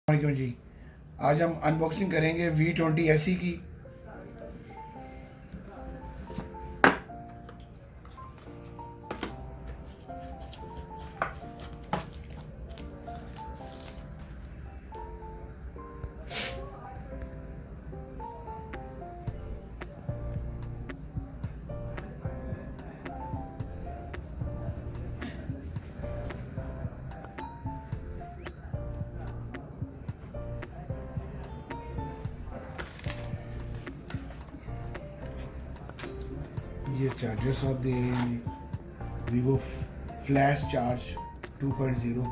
वालेकुम जी। आज हम अनबॉक्सिंग करेंगे V20se की। ये चार्जर साथ दे रहे हैं vivo flash charge 2.0,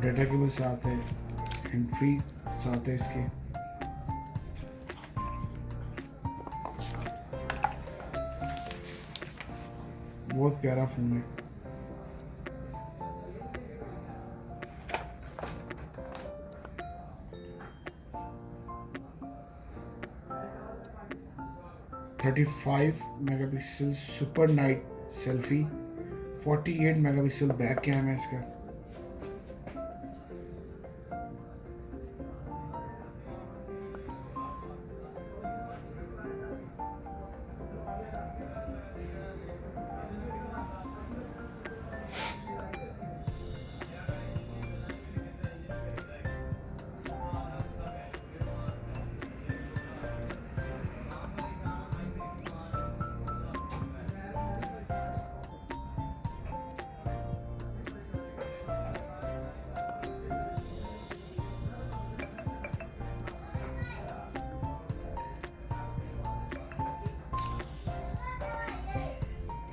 data cable साथ है, हैंड फ्री साथ है इसके। बहुत प्यारा फ़ोन है। (35 megapixel super night selfie, 48 megapixel back cam है इसका।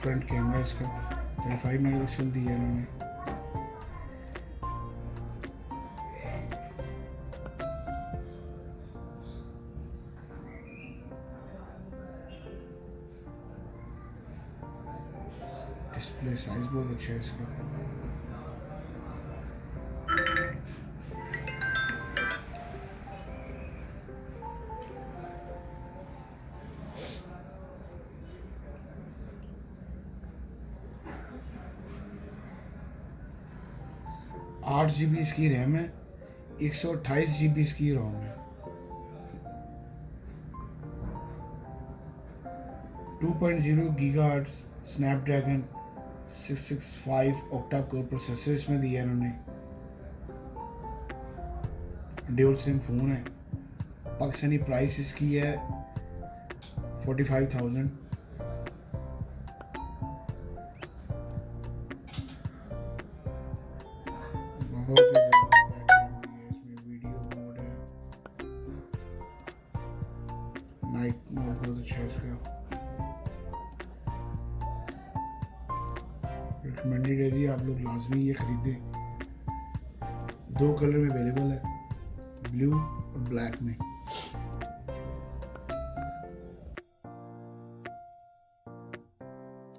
फ्रंट कैमरा इसका 35 मेगापिक्सल दिया है इन्होंने। डिस्प्ले साइज बहुत अच्छा है इसका। आठ GB इसकी रैम है, 128 GB इसकी रोम है। 2.0 gigahertz Snapdragon 665 octa core processor इसमें दिया है इन्होंने। ड्यूल सिम फ़ोन है। पाकिस्तानी प्राइस इसकी है 45,000। बहुत ही ज़्यादा बैक कैम दी है इसमें, वीडियो मोड है, नाइट मोड बहुत अच्छा है इसका। रिकमेंडेड है जी, आप लोग लाजमी ये ख़रीदें। 2 कलर में अवेलेबल है, ब्लू और ब्लैक में।